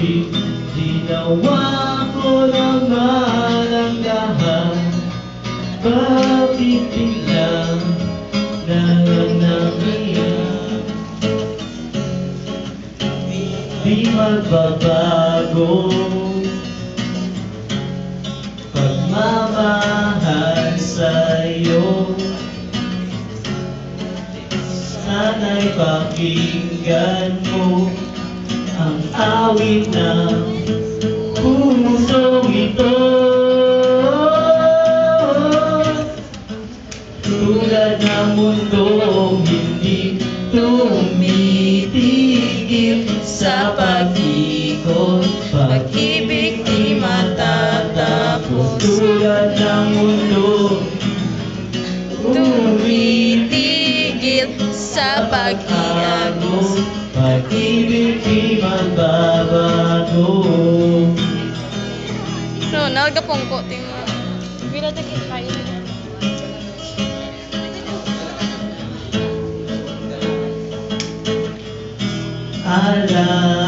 pag-ibig, ginawa ko naman ang lahat. Bakit biglang nangyayari? Di magbabago pagmamahal sa'yo. Sana'y pakinggan mo ang awit ng pusong ito. Tulad ng mundong hindi tumitigil sa pag-ikot, pag-ibig di matatapos. Tulad ng mundo tumitigil sa pag-iagos, pag-ibig di magbabago. no, nagapongko tingnan. Bila dagit kayo. Alam